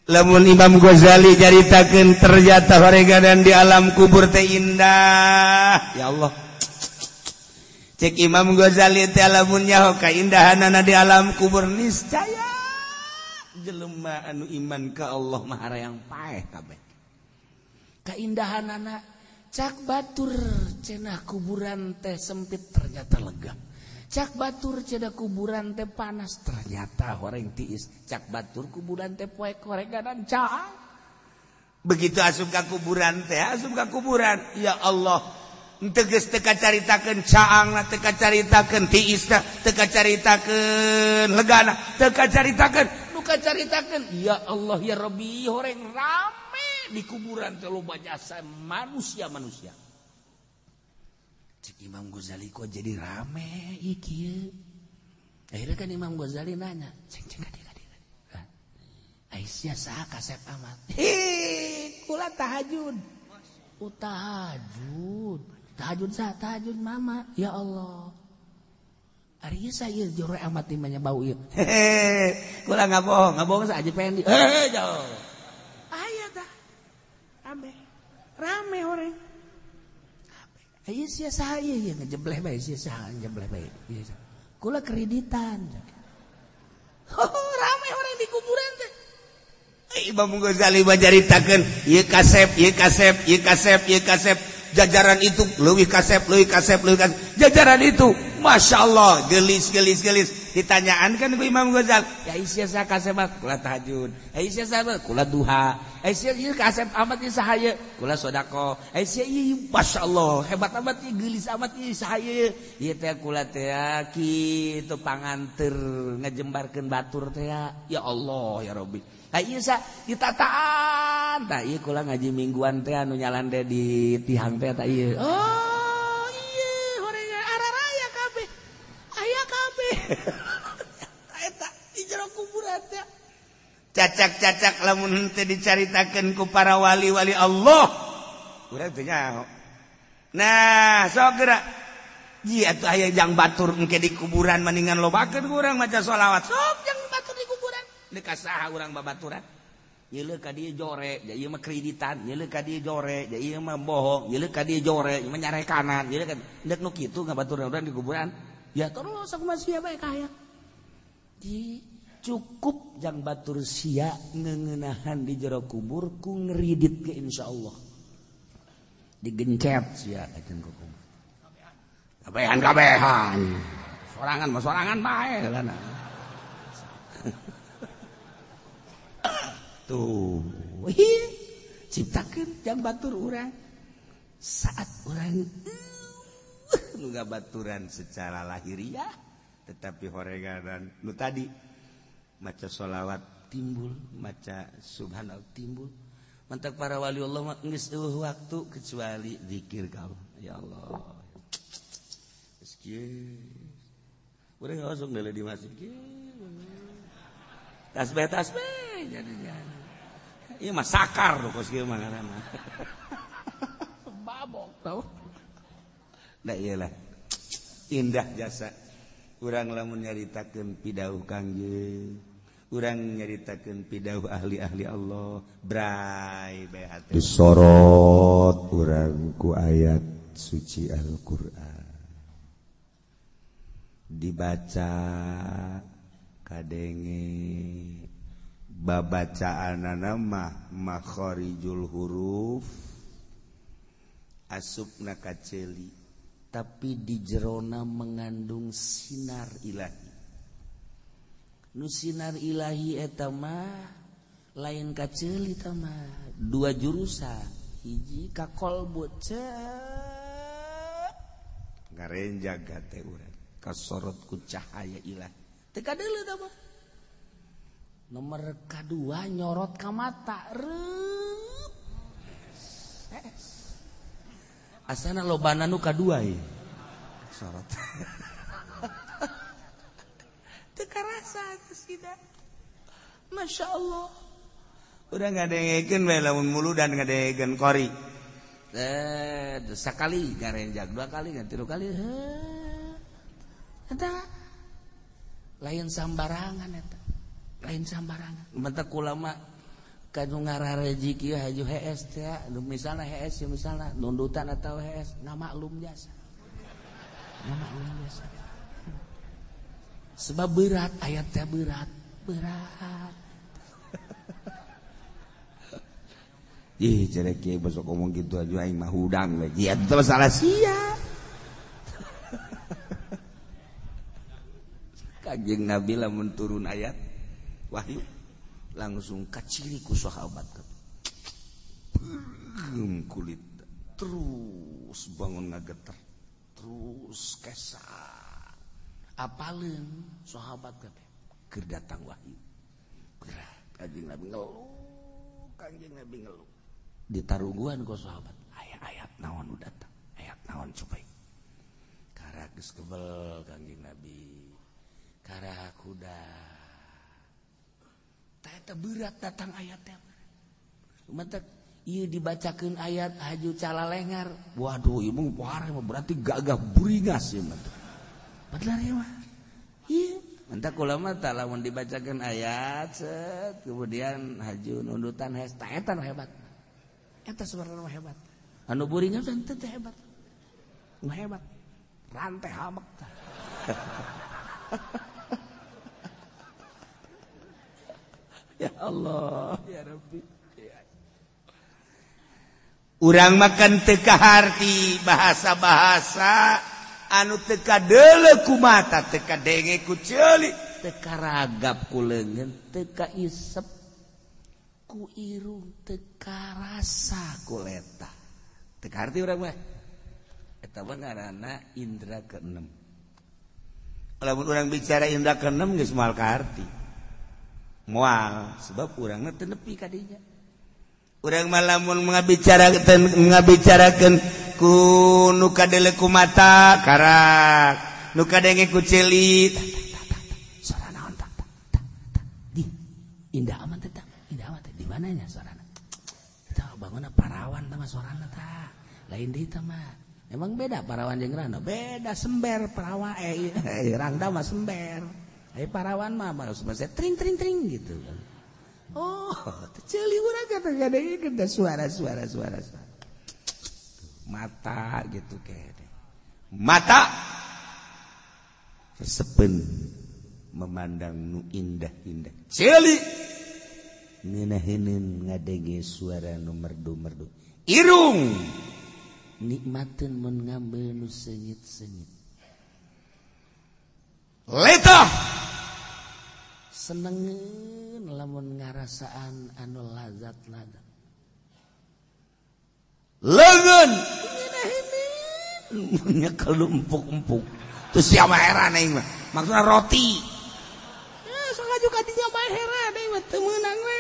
lamun Imam Ghazali jaritakeun ternyata horeganan di alam kubur teh indah. Ya Allah. Cek Imam Ghazali teh lamun nyaho kaindahanana di alam kubur niscaya jelema anu iman ka Allah mah harayang paeh kabeh. Kaindahanana cak batur cenah kuburan teh sempit ternyata lega. Cak batur cenah kuburan teh panas ternyata horeng tiis. Cak batur kuburan teh poek horeganan caang. Begitu asup ka kuburan teh, asup ka kuburan. Ya Allah, teu geus teu kacaritakeun caangna, teu kacaritakeun tiisna, teu kacaritakeun legana, teu kacaritakeun, nu kacaritakeun ya Allah ya Rabbi horeng rame di kuburan teh loba jasa manusia-manusia. Cik Imam Ghazali kok jadi rame iki. Akhirnya kan Imam Ghazali nanya, ceng kadi. Aisyah saha kasep amat. Kula tahajud. Tahajud. Tahajud saha? Tahajud mama. Ya Allah. Ari saya jore amat imanya bau ieu. Kula ngabohong saja pengen di. Jauh. Aya tah. Rame orang. Ayo sia saha ieu ngejebleh bae sia saha ngejebleh bae. Kula kreditan. Rame orang di kuburan teh. Imam Ghazali bajaritakeun ieu kasep. Jajaran itu leuwih kasep. Jajaran itu Masya Allah gelis. Ditanyaan kan ku Imam Ghazali, ya Aisyah saha kasep kula tahajud. Aisyah saha kula duha. Aisyah ieu kasep amat ieu saha ieu? Kula sedekah. Aisyah ieu Masya Allah hebat amat ieu gelis amat ieu saha ieu? Ieu teh kula teh kitu panganteur ngajembarkeun batur teh ya Allah ya Rabbi. Ieu sa ditataan tah ieu kula ngaji mingguan teh anu nyalande di tihang teh tah ieu. Oh ieu horengan araraya kabeh. Aya kabeh. Eta di jero kuburan teh. Cacak-cacak lamun teu dicaritakeun ku para wali-wali Allah. Urang teu nyaho. Nah, sok geura. Ji atuh aya jang batur engke di kuburan mendingan lobakeun urang maca sholawat. Sok jang batur di kuburan. Deuk saha urang babaturan? Nyeuleuh ka dieu jore, ya ieu mah kreditan, nyeuleuh ka dieu jore, ya ieu mah bohong, nyeuleuh ka dieu jore, ieu mah nyarekanan, nyeuleuh ka deuk nu kitu ngabaturan urang di kuburan. Ya terus sakumaha sia bae kaya. Di cukup jang batur sia ngeuneunahan di jero kubur ku ngridit ke insyaallah. Digencet sia ajeun ku kubur. Kabehan. Sorangan bae lana. Tuh, ciptakeun jang batur urang. Saat urang nu baturan secara lahiriah, tetapi horeganan nu tadi maca sholawat timbul, maca subhanallah timbul. Mantak para wali Allah mah geus eueuh waktu kecuali zikir ka Allah. Ya Allah. Geus kieu. Urang langsung deuleu di masjid kieu. Tasbih jadinya. Ieu mah sakar kos kieu mah ngaranna. Babok tau. Da ieu lah. Indah jasa. Urang lamun nyaritakeun pidauh Kangge, urang nyaritakeun pidauh ahli-ahli Allah, bray bae hate. Disorot urang ku ayat suci Al-Qur'an. Dibaca kadenge babacaanana mah makharijul huruf asupna kaceli tapi di jerona mengandung sinar ilahi. Nu sinar ilahi eta mah lain kaceli eta mah dua jurusan, hiji ka qalbu ngarenjag teh urang kasorot ku cahaya ilahi. Teu kadeuleu eta mah. Nomor kadua nyorot ka mata reup. Asana lobana nu kadua ieu. Sorot. Teu karasa geus kita. Masya Allah. Udah ngadengekeun bae lamun muludan ngadengekeun qori. Sakali ngarenjak, dua kali, tilu kali. Eta lain sambarangan eta. Lain sambarangan. Mentek ulama kanu ngarareji kieu haju HS teh misalna HS ya misalna nundutan atau HS ngamaklum jasa sebab berat ayat teh berat ih cerek kieu besok ngomong gitu aja aing mah hudang we jiat teh masalah sia Kanjeng Nabi lamun turun ayat wahyu langsung kaciri ku sahabat kulit terus bangun ngageter terus kesah apaleun sahabat kabeh keur datang wahyu berat Kanjeng Nabi ngeluh ditaruguan ku sahabat ayat naon nu datang ayat naon coba karek geus kebel Kanjeng Nabi karek kuda eta berat datang ayat teh. Mantap ieu dibacakeun ayat haju calalengar. Waduh, ieu mah parah berarti gagah buringas ieu mah. Padahal ieu mah. Ieu mantap kula mah tah lamun dibacakeun ayat set kemudian haju nundutan hesta eta hebat. Eta sebenarnya hebat. Anu buringas teh hebat. Nu hebat. Rantai hamek tah. Ya Allah ya Rabbi urang makan teka harti bahasa-bahasa anu teka deuleu ku mata teka denge ku ceuli teka ragap ku leungeun teka isep ku irung teka rasa ku leta teka harti urang mah eta mah ngaranna indra keenem lamun urang bicara indra keenem geus moal ka harti moal sebab urangna teu nepi ka dinya urang mah lamun ngabicarakeun ku nu kadeuleu ku mata karak nu kadenge ku ceuli suara naon tak di indah aman teh di mananya suarana eta bangunna parawan tah mah suarana tah lain deui tah mah emang beda parawan jeung randa beda sember parawan randa mah sember parawan mah harus bahasa tring gitu kan. Oh, ceuli urang kadang-kadang suara. Mata gitu kayaknya. Mata sepen memandang nu indah-indah. Ceuli ngeunaheun ngadenge suara nu merdu-merdu. Irung nikmateun mun ngambil nu senyit-senyit. Letah senengeun lamun ngarasaan anu lazat-lazat leungeun nya kelumpuk-empuk teu sia mah heran aing mah maksudna roti sok juga dinya bae heran aing mah teu meunang we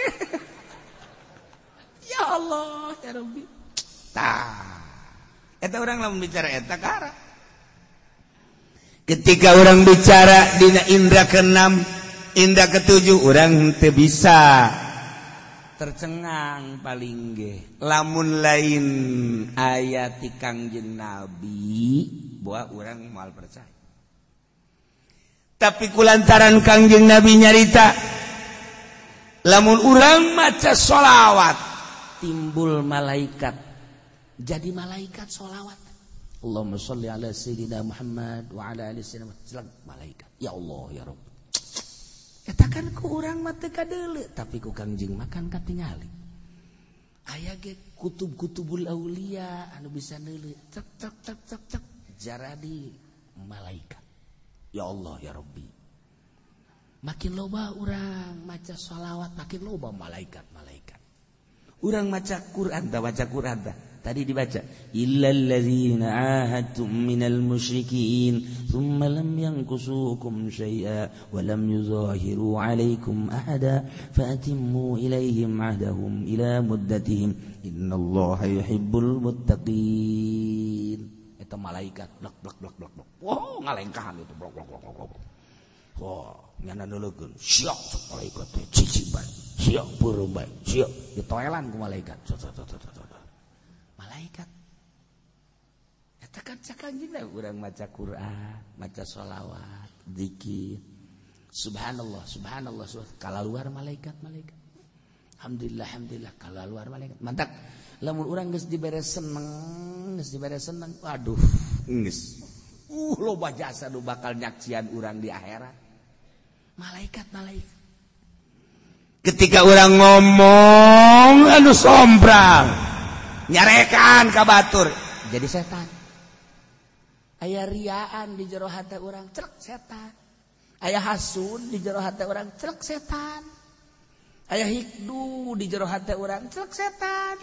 ya Allah ya Rabbi tah eta urang lamun bicara eta kara ketika orang bicara dina indra keenam, indra ketujuh, orang teu bisa tercengang paling ge. Lamun lain ayat ti Kangjeng Nabi, bahwa orang moal percaya. Tapi kulantaran Kangjeng Nabi nyarita, lamun orang maca sholawat, timbul malaikat, jadi malaikat sholawat. Allahumma sholli ala sayyidina Muhammad wa ala ali sayyidina Muhammad malaikat ya Allah ya Rabb eta kan ku urang mah teu kadeuleu tapi ku Kangjeng makan katingali aya ge kutub-kutubul aulia anu bisa neuleu cek jaradi malaikat ya Allah ya Rabbi makin loba urang maca shalawat makin loba malaikat urang maca Quran tadi dibaca illal ladzina ahadtum minal musyrikin thumma lam yanqusukum syai'a wa lam yuzahiru 'alaikum ahada fa'timmu ilaihim 'ahdahum ila muddatihim innallaha yuhibbul muttaqin eta malaikat blak wow ngalengkahan itu blak wow nyana neuleukeun siap malaikat teh cici bae siap beureum bae siap ditoelan ku malaikat malaikat eta kan cakanjina urang maca Quran maca sholawat zikir subhanallah kalaluar malaikat alhamdulillah kalau luar malaikat mantap lamun urang geus dibere seneng waduh geus loba jasa nu bakal nyaksian urang di akhirat malaikat ketika urang ngomong anu sombrang nyarekan ka batur jadi setan aya riaan di jero hate urang cerek setan aya hasud di jero hate urang cerek setan aya hikdu di jero hate urang cerek setan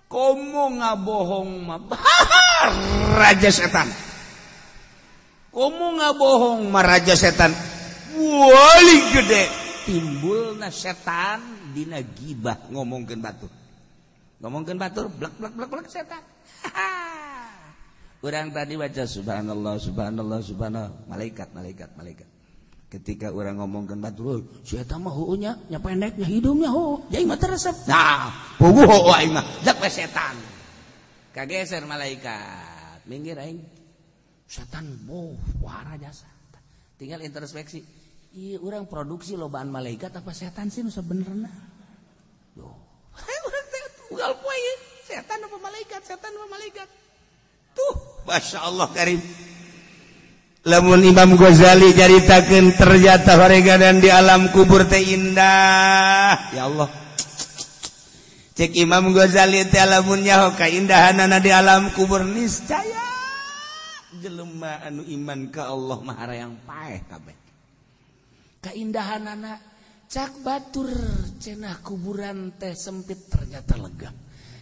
komo ngabohong mah raja setan komo ngabohong mah raja setan wali gede timbulna setan dina gibah ngomongkeun batur blek setan urang tadi baca subhanallah malaikat ketika orang ngomongkeun batur si eta mah heunya nya pendeknya hidungnya jadi mah teresep nah puguh aing mah jak setan kageser malaikat minggir aing setan wara jasa tinggal introspeksi ieu urang produksi lobaan malaikat apa setan sih nu sabenerna loh urang teh tunggal poe setan apa malaikat tuh masyaallah karim lamun Imam Ghazali jaritakeun ternyata horeganan di alam kubur teh indah ya Allah cek Imam Ghazali teh lamun nyaho kaindahanana di alam kubur niscaya jelema anu iman ka Allah mah harayang paeh kabeh kaindahanana cak batur cenah kuburan teh sempit ternyata lega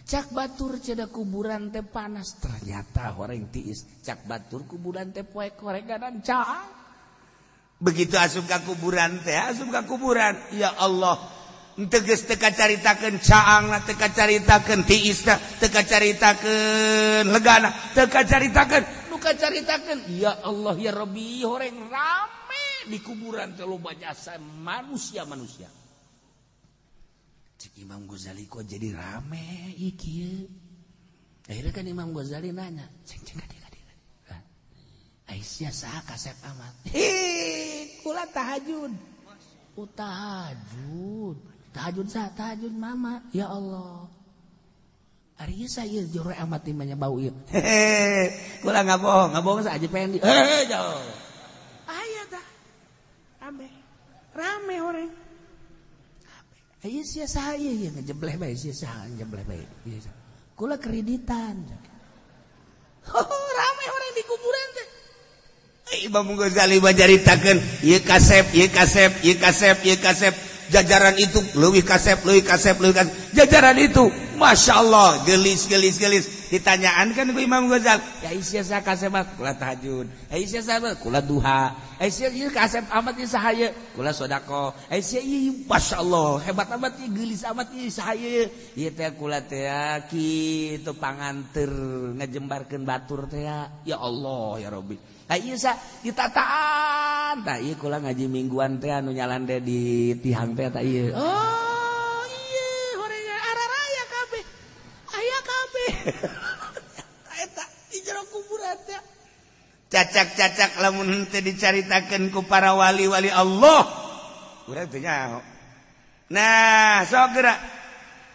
cak batur cenah kuburan teh panas ternyata horeng tiis cak batur kuburan teh poek horeganan caang begitu asup ka kuburan ya Allah teu geus teu kacaritakeun caangna teu kacaritakeun tiisna teu kacaritakeun legana teu kacaritakeun nu kacaritakeun ya Allah ya Rabbi horeng rame di kuburan teh loba jasa manusia cik Imam Ghazali kok jadi rame iki akhirnya kan Imam Ghazali nanya cek kadi Aisyah saha kasep amat kula tahajud tahajud mama ya Allah ari saya jore amat imanya bau ieu kula ngabohong saja pengen jauh aya tah rame orang aya sia saha ieu ngejebleh bae sia saha ngejebleh bae kula kreditan rame orang di kuburan teh Imam Ghazali majaritakeun ieu kasep jajaran itu leuwih kasep jajaran itu Masya Allah gelis ditanyaan kan ku Imam Ghazali ya isia saha kasep kula tahajud isia saha kula duha isia ieu kasep amat ieu saha ieu kula sedekah isia ieu Masya Allah hebat amat ieu gelis amat ieu saha ieu ieu teh kula teh kitu panganteur ngajembarkeun batur teh ya Allah ya Rabbi ieu sa ditataan tah ieu kula ngaji mingguan teh anu nyalande di tihang teh tah ieu oh ieu horengan araraya kabeh aya kabeh eta di jero kuburan teh cacak-cacak lamun teu dicaritakeun ku para wali-wali Allah urang teh nyaho nah sok geura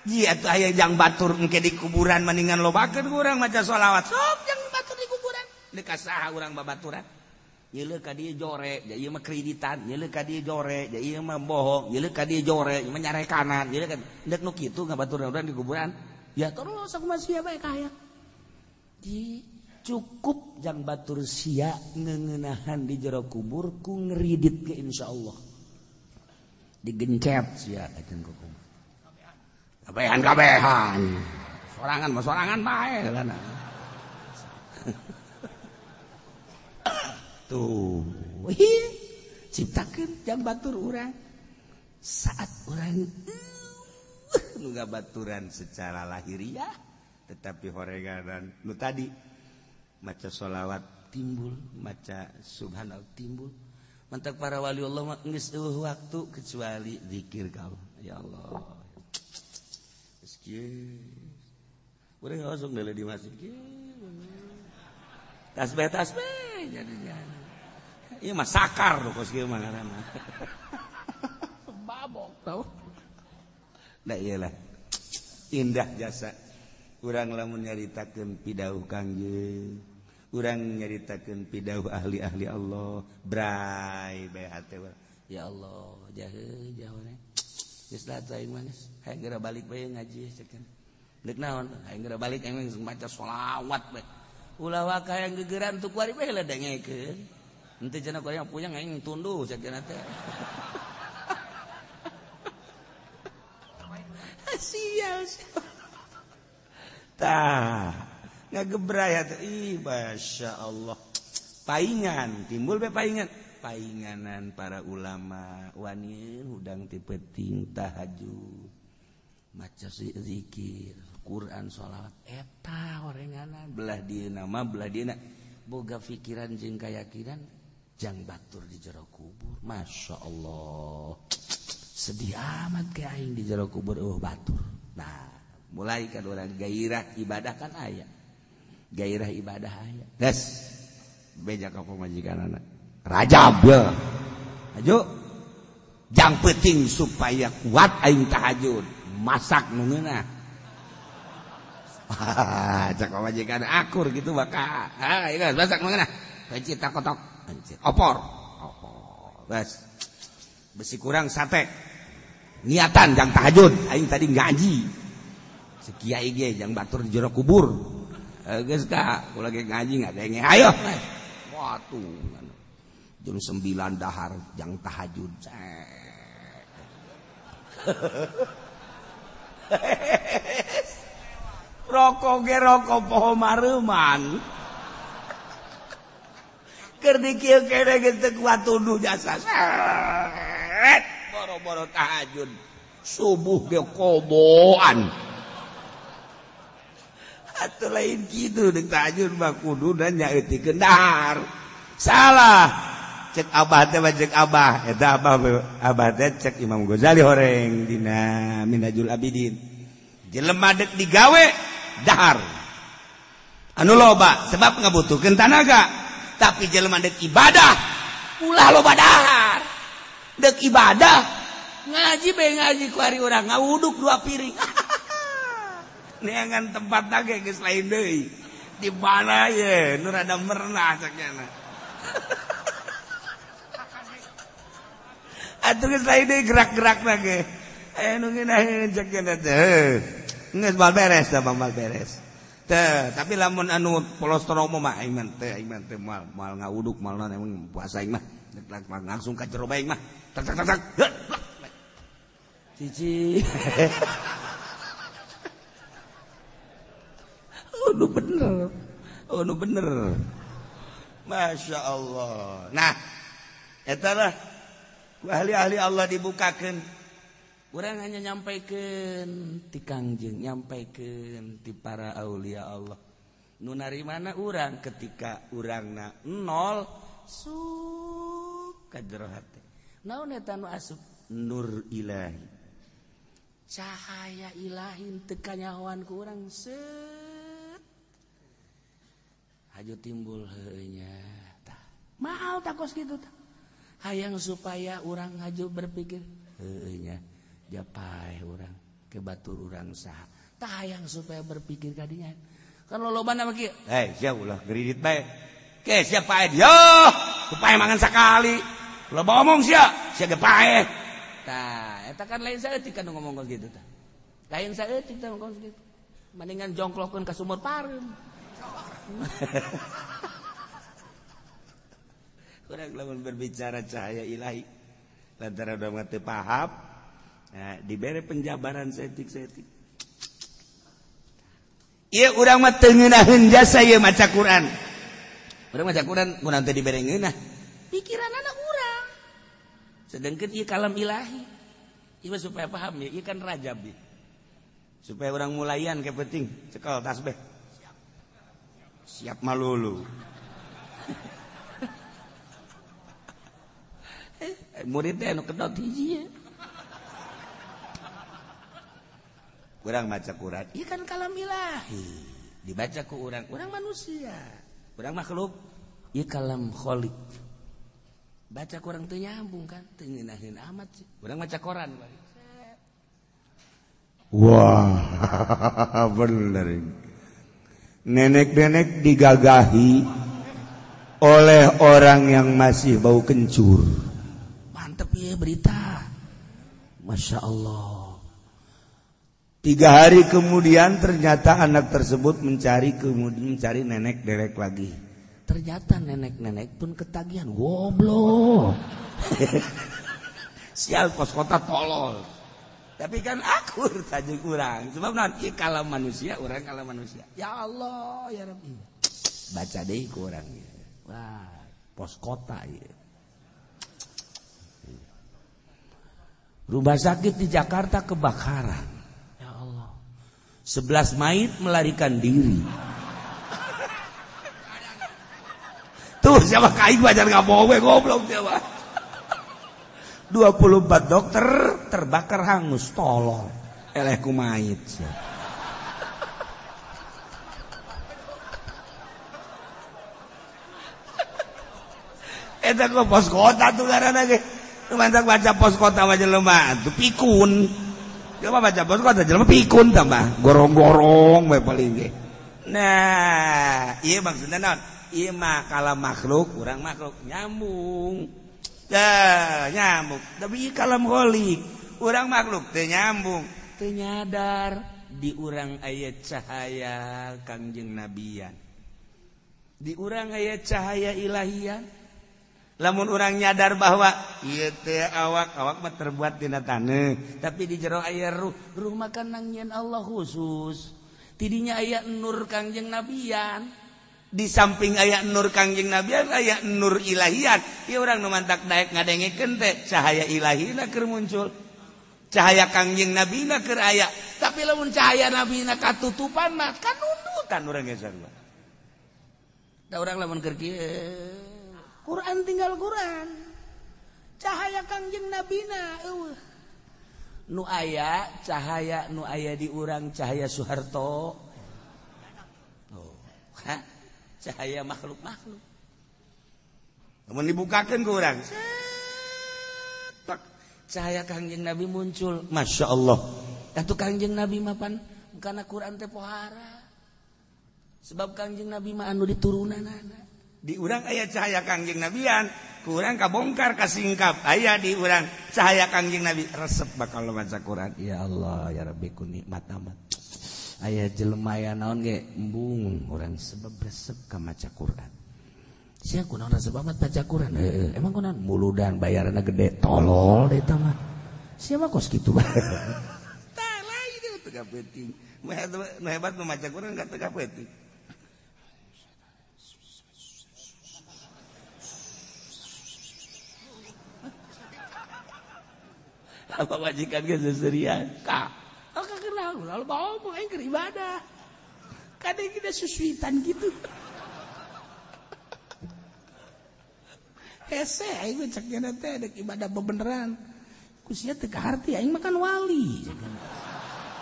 ieu atuh aya jang batur engke di kuburan mendingan lobakeun urang maca sholawat sok jang batur di kuburan deuk saha urang babaturan nyeuleuh ka dieu jore ieu mah kreditan nyeuleuh ka dieu jore ieu mah bohong nyeuleuh ka dieu jore ieu mah nyarekanan nyeuleuh ka deuk nu kitu ngabaturan urang di kuburan ya terus sakumaha sia bae kaya di cukup jang batur sia ngeuneunahan di jero kubur ku ngridit ke insyaallah digencet sia ajeun ku kubur kabehan sorangan bae kana tuh ciptakeun jang batur urang saat urang nu ngabaturan secara lahiriah tetapi horenganan nu tadi maca sholawat timbul maca subhanallah timbul mantap para wali Allah mah geus eueuh waktu kecuali zikir ka Allah ya Allah geus kieu urang langsung deuleu di masjid kieu tasbih jadinya ieu mah sakar kos kieu mah ngaranna babok tau iyalah indah jasa urang lamun nyaritakeun pidauh Kangge urang nyaritakeun pidauh ahli-ahli Allah bray bae hate ya Allah jahe jahone geus lah aing mah geus hayang geura balik bae ngaji ceuk deuk naon hayang geura balik aing baca sholawat bae ulah wae hayang gegeran tu kuari bae lah dengekeun henteu cenah kuari punya aing tunduh ceuk cenah teh sial tah ngagebray atuh masya Allah paingan timbul be painganan para ulama wani hudang ti penting tahajud maca zikir Quran sholawat eta horenganan belah dieuna mah belah dieuna boga pikiran jeung kayakinan jang batur di jero kubur masya Allah sedih amat ke aing di jero kubur batur. Nah, mulai kan orang gairah ibadah kan aya. Gairah ibadah aya. Gas. Beja ka pamajikanana. Rajab ya. Ajo. Jang penting supaya kuat aing tahajud, masak nu ngeunah. Cak pamajikan akur gitu baka. Ieu masak nu ngeunah. Peci takotok. Opor. Bas. Besi kurang sate. Niatan jang tahajud aing tadi ngaji sekiai ge jang batur di jero kubur geus ka ulah ge ngaji ngadenge ayo watuh jam 9 dahar jang tahajud rokok ge rokok poho mareuman keur dikieu kene geus teu kuat tunduh jasa boro-boro tahajud subuh ge koboan atuh lain kitu deuk tahajud mah kuduna nyaeutikeun dahar salah cek abah teh cek abah eta abah teh cek Imam Ghazali horeng dina Minhajul Abidin jelema deuk digawe dahar anu loba sebab ngabutuhkeun tanaga tapi jelema deuk ibadah ulah loba dahar dek ibadah ngaji be ngaji ku ari urang ngawuduk 2 piring neangan tempat lagi geus lain deui di mana ye nu rada mernah sakjana atuh geus lain deui gerak-gerakna ge nu ngeunaheun sakjana teh geus bal beres da bal beres teh tapi lamun anu polostromo mah aing mah teh mal ngawuduk mal naon emang puasa aing mah langsung ka jero bae mah tak cici nu bener masya Allah nah eta lah ahli-ahli Allah dibukakeun urang hanya nyampaikeun ti Kangjeng nyampaikeun ti para aulia Allah nu narimana urang ketika urangna nol ka jero hate naon eta nu asup nur ilahi cahaya ilahi teu kanyahoan ku urang set haju timbul heuh nya tah maal takos kitu tah hayang supaya urang haju berpikir heuh nya japae urang ke batur urang saha tah hayang supaya berpikir ka dinya kan lolobana mah kieu sia ulah geridit bae ke siapa dia supaya mangan sakali loba omong sia ge pae tah eta kan lain saeutik kan ngomong gitu tah lain saeutik tah ngomong gitu mendingan jongklokkeun ka sumur pareum urang lamun berbicara cahaya ilahi lantaran urang teu paham nah dibere penjabaran setik-setik ieu urang mah teu ngeunaheun jasa ieu maca Quran urang maca Quran mun teu dibere ngeunah pikiranna urang sedengkeun ieu kalam ilahi ieu supaya paham ya ieu kan rajab ya. Supaya orang mulayan ke penting cekel tasbih siap malulu muridnya anu kedot hiji ya urang maca Quran ieu kan kalam ilahi dibaca ku urang manusia urang makhluk ieu kalam khaliq baca kurang teu nyambung kan teu ngeunaheun amat sih urang maca Quran Wah, bener. Nenek-nenek digagahi oleh orang yang masih bau kencur. Mantep ya berita. Masya Allah. 3 hari kemudian ternyata anak tersebut mencari nenek-nenek lagi. Ternyata nenek-nenek pun ketagihan. Goblok. Sial pos kota tolol. Tapi kan akur saja kurang. Sebab nanti kalau manusia, orang kalau manusia. Ya Allah, ya Rabbi. Baca deh kurang. Wah, pos kota ya. Rumah sakit di Jakarta kebakaran. Ya Allah. 11 mayit melarikan diri. Tuh siapa kain baca nggak bohong, goblok siapa. 24 dokter terbakar hangus, tolol. Elehku mayit. Eta kok pos kota tuh karena ge. Mantak baca pos kota aja lemah, tuh pikun. Coba baca pos kota jelema pikun tambah gorong-gorong we paling ge. Nah, iya maksudnya naon? Ieu mah kala makhluk, urang makhluk nyambung. Dah nyambung. Tapi kalam kholik, urang makhluk teu nyambung, teu nyadar di urang aya cahaya Kangjeng Nabian. Di urang aya cahaya ilahian. Lamun urang nyadar bahwa ieu teh awak mah terbuat tina taneuh, tapi di jero aya ruh mah kan nangieun Allah khusus. Tidinya aya nur Kangjeng Nabian. Di samping aya nur Kangjeng Nabian aya nur ilahian. Ieu urang nu mantak daek ngadengekeun teh cahaya ilahina keur muncul. Cahaya Kangjeng Nabina keur aya. Tapi lamun cahaya Nabina katutupan mah kan nunutan urang geus sarua. Da urang lamun keur kieu Quran tinggal Quran. Cahaya Kangjeng Nabina eueuh. Nu aya cahaya nu aya di urang cahaya Soeharto. Oh, ha? Cahaya makhluk-makhluk. Namun dibukakan ke orang, cahaya Kangjeng Nabi muncul, Masya Allah. Itu Kangjeng Nabi mapan karena Quran teh pohara. Sebab Kangjeng Nabi mah anu diturunanana. Di urang aya cahaya Kangjeng Nabian, kurang kabongkar kasingkap. Aya di urang cahaya Kangjeng Nabi, resep bakal baca Quran. Ya Allah, ya Rabbi ku nikmat amat. Aya jelema aya naon ge embung urang sebab resep ka maca Quran. Sia kunaon resep amat baca Quran? Emang kunaon muludan bayarna gede tolol eta mah. Sia mah kos kitu bae. Tah lain itu teu penting. Nu hebat nu maca Quran enggak teu penting. Apa majikan ge seserian? Kak, kenal lalu bawa mau ke ibadah. Kadang kita susuitan gitu. Hese aing cek nya teh dek ibadah bebeneran. Ku sia teu kaharti aing makan wali.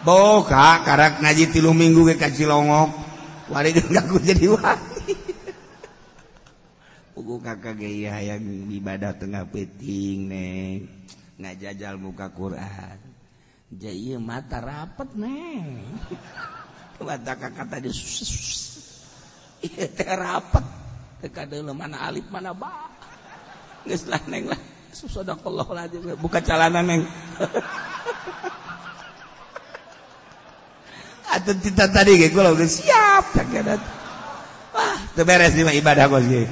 Boga karak ngaji 3 minggu ge ka Cilongok. Wali ngaku jadi wali. Pugu kakak ge hayang ibadah tengah peting neng. Ngajajal muka Quran. Jadi mata rapet neng. Mata kakak tadi iya teh rapet. Teh kadeuleu mana alif mana ba. Geus lah neng lah. Subhanallah lagi buka calana neng. Atuh kita tadi ge kula udah siap tak. Wah, teu beres di ibadah bos ge.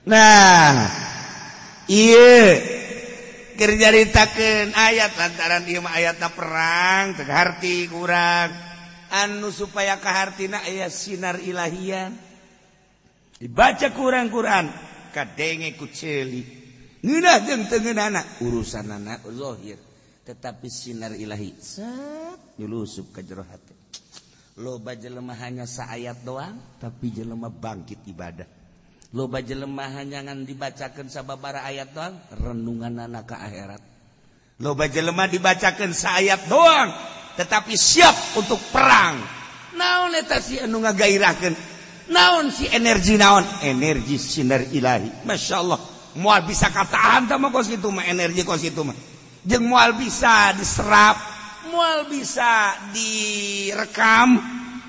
Nah, iya kerjaritakeun ayat lantaran ieu mah ayatna perang teu harti kurang anu supaya kahartina aya sinar ilahian dibaca kurang Quran kadenge ku ceuli ngeunah jeung teu ngeunahna urusanna zahir tetapi sinar ilahi set nyulusup ka jero hati. Loba jelema hanya saayat doang tapi jelema bangkit ibadah. Loba jelema hanya ngan dibacakeun sababaraha ayat doang renunganna ka akhirat. Loba jelema dibacakeun saayat doang tetapi siap untuk perang. Naon eta si anu ngagairahkeun? Naon si energi naon? Energi sinar ilahi. Masyaallah. moal bisa katahan tah mah kos kitu mah energi kos kitu mah jeung moal bisa diserap moal bisa direkam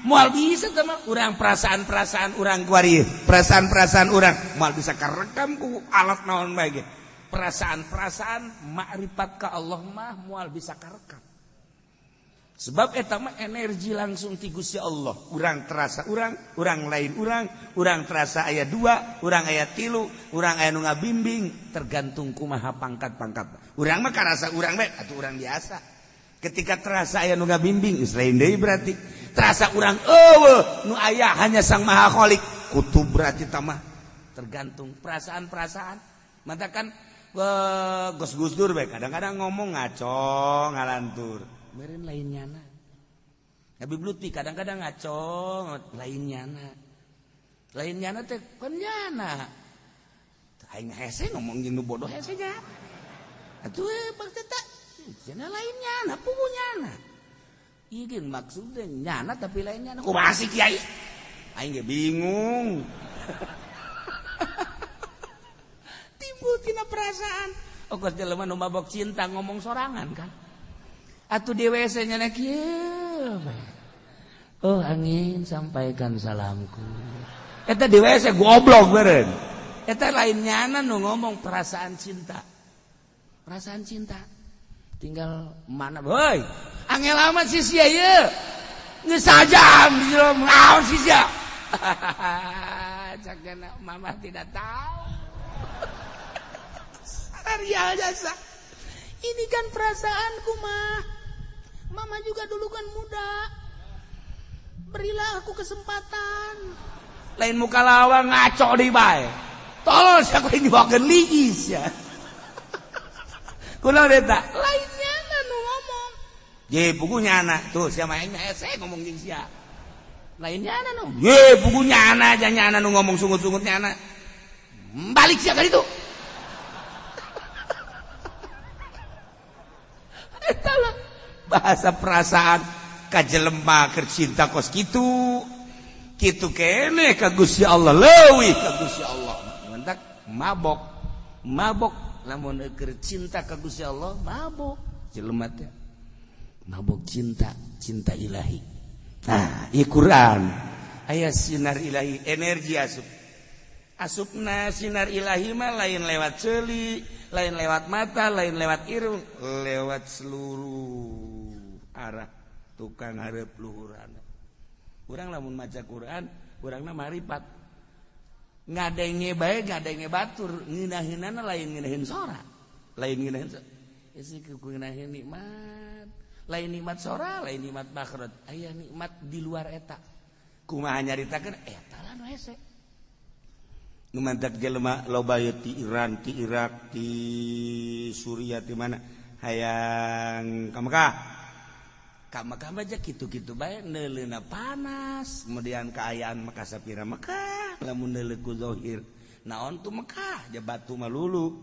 moal bisa tah mah urang perasaan-perasaan urang kuari perasaan-perasaan urang moal bisa karekam ku alat naon bae ge perasaan-perasaan makrifat ka Allah mah moal bisa karekam sebab eta mah energi langsung ti Gusti Allah urang terasa urang lain urang terasa aya 2 urang aya 3 urang aya nu ngabimbing tergantung kumaha pangkat-pangkat urang mah karasa urang bae atuh urang biasa ketika terasa aya nu ngabimbing geus lain deui berarti terasa urang eueuh nu aya hanya Sang Maha Khalik kutu berarti tah mah tergantung perasaan-perasaan mata kan Gus Dur bae kadang-kadang ngomong ngaco ngalantur meureun lain nyana Habib Lutfi kadang-kadang ngaco lain nyana teh kan nyana aing hese ngomong jeung nu bodoh hese nya atuh bang teh cenah lain nyana pugu nyana ieu ge maksudna nyana tapi lain nyana kumaha sih kiai aing ge bingung timbul tina perasaan kos jelema nu mabok cinta ngomong sorangan kan atuh di WC nya kieu oh angin sampaikan salamku eta di WC goblok beureun eta lain nyana nu ngomong perasaan cinta tinggal mana boy angel amat si sia ieu geus sajam di jero naon si sia cakna mama tidak tahu Arya jasa ini kan perasaanku mah mama juga dulu kan muda berilah aku kesempatan lain muka lawang ngaco di bae tolong siapa yang dibawakan ligis ya kunaon eta lainnya nu ngomong ye pugunya anak tuh siapa yang saya ngomong jeung sia lainnya anak nu ye pugunya anak aja nyana nu ngomong sungut-sungutnya anak balik sia ka ditu eta lah bahasa perasaan kajelema keur cinta kos kitu kene ka Gusti Allah leuwih ka Gusti Allah mentak mabok lamun keur cinta ka Gusti Allah mabok jelema teh mabok cinta ilahi nah ieu Quran aya sinar ilahi energi asupna sinar ilahi mah lain lewat ceuli lain lewat mata lain lewat irung lewat seluruh arah tukang hareup luhuran urang lamun maca Quran urangna marifat ngadenge bae ngadenge batur ngeunaheunana lain ngeunaheun sora lain ngeunaheun isi ngeunaheun nikmat lain nikmat sora lain nikmat makhraj aya nikmat di luar eta kumaha nyaritakeun eta lah nu hese nu mantak jelema loba ti Iran ti Irak ti Suriah ti mana hayang ka Mekah aja gitu-gitu bae neuleuna panas kemudian kaayaan Mekah sapira Mekah lamun neuleuh ku zahir naon tuh Mekah ja batu malulu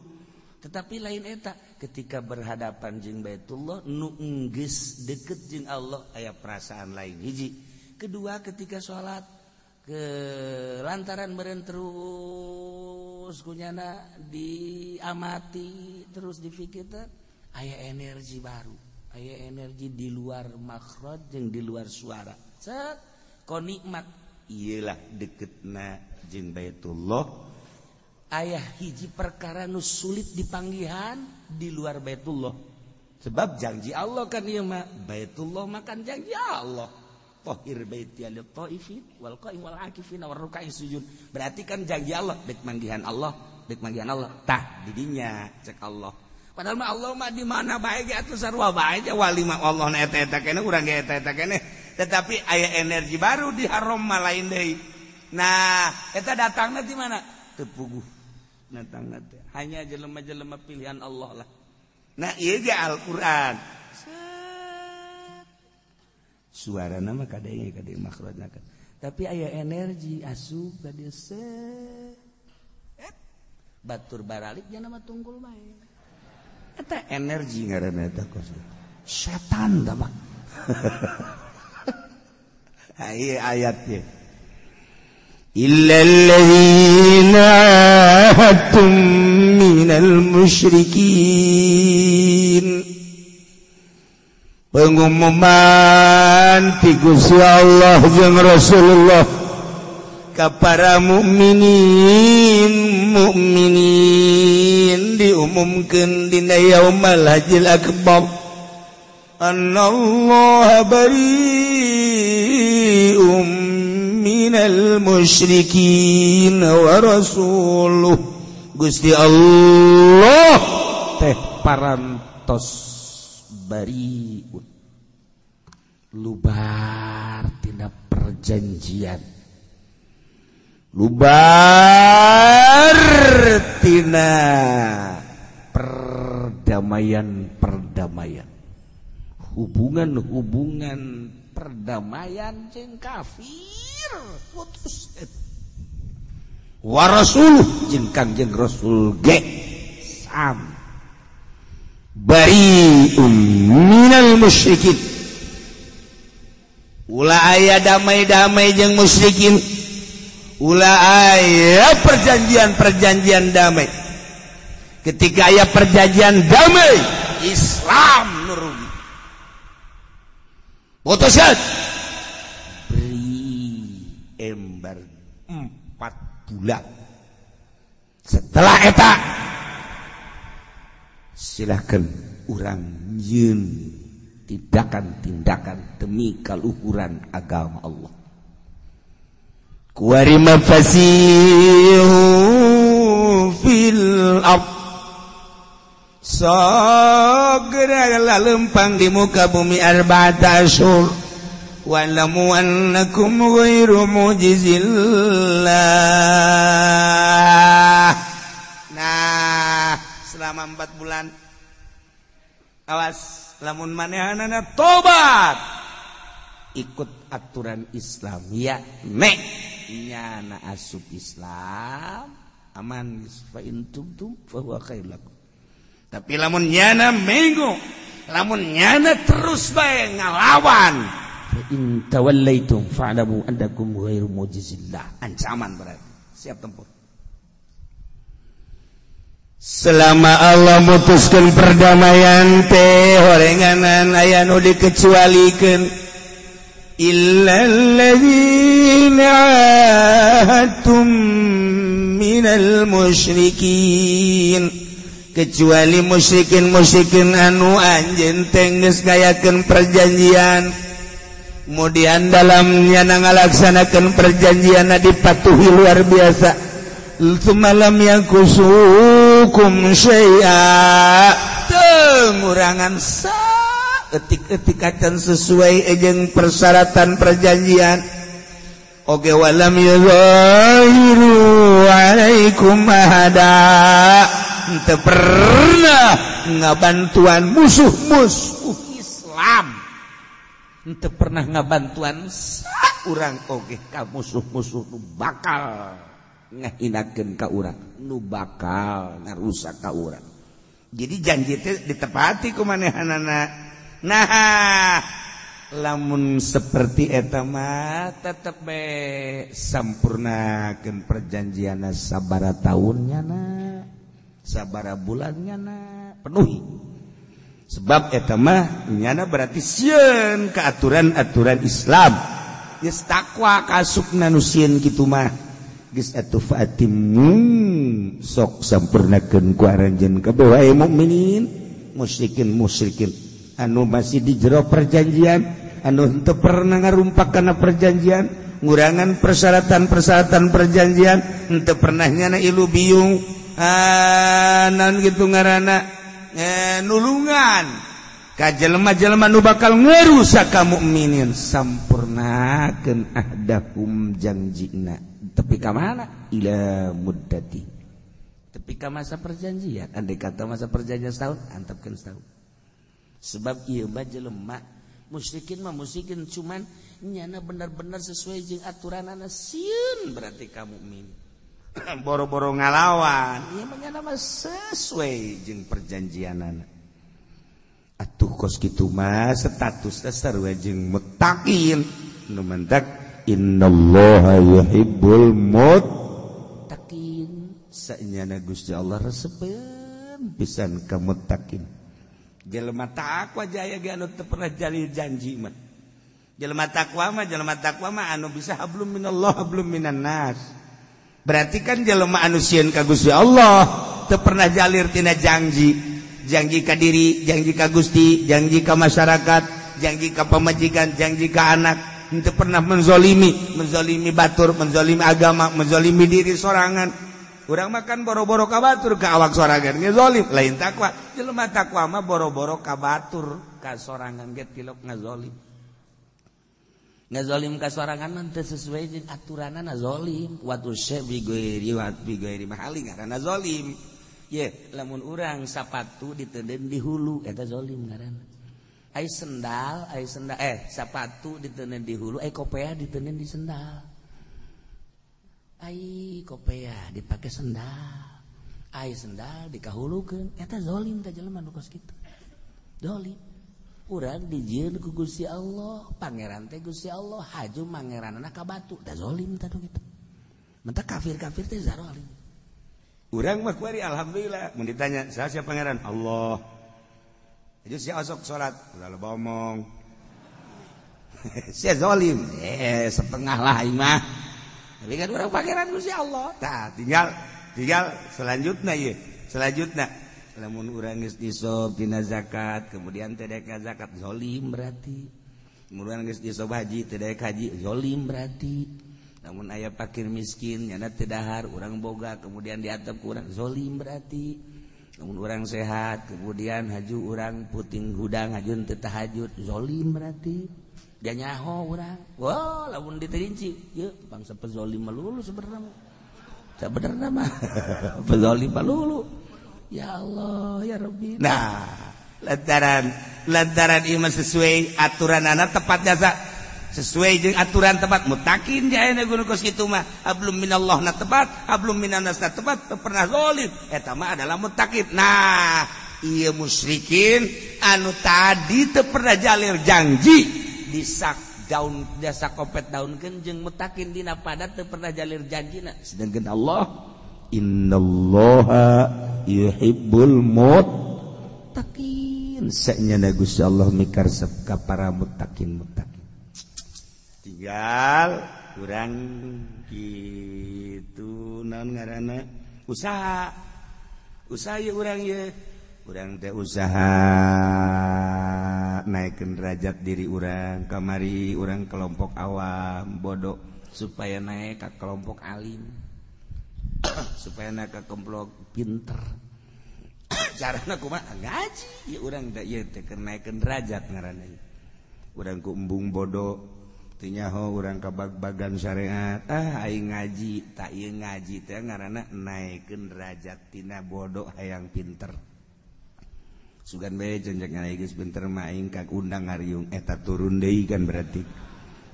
tetapi lain eta ketika berhadapan jeung Baitullah nu geus deukeut jeung Allah aya perasaan lain hiji kedua ketika salat ke lantaran meureun terus kunyana diamati terus difikirkeun aya energi baru aya energi di luar makhraj jeung di luar suara set ko nikmat iyalah deketna jeung Baitullah aya hiji perkara nu sulit dipanggihan di luar Baitullah sebab janji Allah kan ieu mah Baitullah makan janji Allah tahir baiti lil taifin wal qaim wal akifin war ruk'i sujud berarti kan janji Allah dek manggihan Allah tah di dinya cek Allah padahal mah Allah mah di mana bae ge atuh sarua bae aja wali mah Allah na eta kene urang ge eta kene tetapi aya energi baru di haram mah lain deui nah eta datangna di mana teu puguh datangna teh hanya jelema-jelema pilihan Allah lah nah ieu ge Al-Qur'an suarana mah kadenge makhrajna kan tapi aya energi asup ka dieu batur baralik jangan mah tunggul bae eta energi ngaranna eta kos setan da mah ieu ayat ye illal ladzina hatum minal musyrikin. Pengumuman ti Gusti Allah jeung Rasulullah ka para mukminin diumumkeun dina yaumul hajjil akbar annallaha bari'um minal musyrikin wa rasuluh. Gusti Allah teh parantos bariun lubar tina perjanjian, lubar tina perdamaian hubungan perdamaian jeung kafir putus. Wa rasul jeung Kangjeng Rasul ge sam bari'um minal musyrikin. Ulah aya damai-damai jeung musyrikin, ulah aya perjanjian damai. Ketika aya perjanjian damai, Islam nurugi. Putuskeun beri embargo 4 bulan. Setelah eta silahkan urang nyeun tindakan demi kaluhuran agama Allah. Kuari mafasihu fil ard, segera lempang di muka bumi arba'ata asyhur wa'lamu annakum ghairu mujizillah. Nah, selama 4 bulan awas lamun manehanana tobat ikut aturan Islam ya nek nyana asup Islam aman fa in tubtum fa huwa khairul lakum. Tapi lamun nyana mengo, lamun nyana terus bae ngalawan, fa in tawallaitum fa'lamu annakum ghairu mujizillah. Ancaman berarti siap tempur. Selama Allah mutuskan perdamaian teh horenganan aya nu dikecualikeun illal ladzina ahadtum minal musyrikin, kecuali musyrikin anu anjeun teh geus ngayakeun perjanjian kemudian dalamnya ngalaksanakeun perjanjian dipatuhi luar biasa. Malam yang kusukum syai'a pengurangan etik akan sesuai jeung persyaratan perjanjian. Oke walam yuzahiru alaikum ahada, ente pernah ngabantuan musuh Islam, ente pernah ngabantuan urang oge ka musuh-musuh bakal ngahinakeun ka urang, nu bakal ngarusak ka urang. Jadi janji teh ditepati ku manehanana. Nah, lamun seperti eta mah tetep be sampurnakeun perjanjianna sabara taunnyana, sabara bulannyana penuhi. Sebab eta mah nyana berarti sieun ka aturan-aturan Islam. Geus takwa kasupna nu sieun kitu mah. Geus atuh fatimu sok sampurnakeun ku aranjeun kabeh wae mukminin musyrikin anu masih di jero perjanjian, anu henteu pernah ngarumpak kana perjanjian, ngurangan persyaratan perjanjian, henteu pernah nyana ilu biung naon kitu ngaranna nulungan ka jelema-jelema nu bakal ngarusak ka mukminin. Sampurnakeun ahdahum janjina. Tapi ka mana? Ila muddati. Tapi ka masa perjanjian. Andai kata masa perjanjian setahun, antapkeun setahun. Sebab ieu mah jelema musyrikin cuman nyana benar-benar sesuai jeung aturanana sieun berarti ka mukmin. Boro-boro ngalawan, ieu mah nyana mah sesuai jeung perjanjianana. Atuh kos kitu mah statusna sarua jeung muttaqin. Nu mendak innallaha yuhibbul muttaqin, saenyana Gusti Allah resep pisan ka muttaqin jelema takwa jaya ge anu teu pernah jalil janji mah jelema takwa mah anu bisa hablum minallah hablum minan nas berarti kan jelema anu sieun ka Gusti Allah teu pernah jalir tina janji ka diri janji ka Gusti janji ka masyarakat janji ka pamajikan janji ka anak henteu pernah menzalimi batur menzalimi agama menzalimi diri sorangan urang makan boro-boro ka batur ka awak sorangan ge zalim lain takwa jelema takwa mah boro-boro ka batur ka sorangan ge tilok ngazalim ka sorangan mah teu sesuai jeung aturanana zalim watu syabi ghairi mahali ngaranna zalim ye lamun urang sapatu diteudeun di hulu eta zalim ngaranna ai sendal sapatu diteuneun di hulu ai kopea diteuneun di sendal ai kopea dipake sendal ai sendal dikahulukeun eta zalim teh jelema nu kos kitu zalim urang dijieun ku Gusti Allah pangeran teh Gusti Allah haju mangeranna ka batu da zalim teh kitu mentah kafir-kafir teh zalim urang mah kuari alhamdulillah mun ditanya saha sia pangeran Allah itu si asok sholat udah lupa omong si zalim setengah lah imah tapi kan orang pangeran Gusti Allah tah tinggal selanjutnya lamun urang geus disob dina zakat kemudian teu daek zakat zalim berarti urang geus disob haji teu daek haji zalim berarti namun aya fakir miskin nyana teu dahar urang boga kemudian diatep ku urang zalim berarti namun orang sehat kemudian haju orang puting hudang hajun teu tahajud zalim berarti dia nyaho urang wah lamun diterinci ye bangsa pezalim melulu sebenarnya mah pezalim melulu ya Allah ya Rabbi nah lantaran ieu mah sesuai aturanana tepat jasa sesuai jeung aturan tepat muttaqin jaena gunu kos kitu mah hablum minallah na tepat hablum minan nas na tepat pernah zalim eta mah adalah muttaqin nah ieu musyrikin anu tadi teu pernah jalir janji disak daun jasa kopet daunkeun jeung muttaqin dina pada teu pernah jalir janjina sedengkeun Allah innallaha yuhibbul muttaqin sanyana Gusti Allah mikarsep ka para muttaqin tinggal kurang gitu naon ngaranna usaha ye urang teh usaha naikkeun derajat diri urang kamari urang kelompok awam bodoh supaya naik ke kelompok alim supaya naik ke kelompok pinter carana kumaha ngaji ye urang teh ye teh keur naikkeun derajat ngaranna urang ku embung bodoh tinyaho urang kabag-bagan syariat aing ngaji tak ieu ngaji teh ngaranna naikeun derajat tina bodoh hayang pinter sugan bae jenjak ngaji geus pinter mah aing kag undang ngariung eta turun deui kan berarti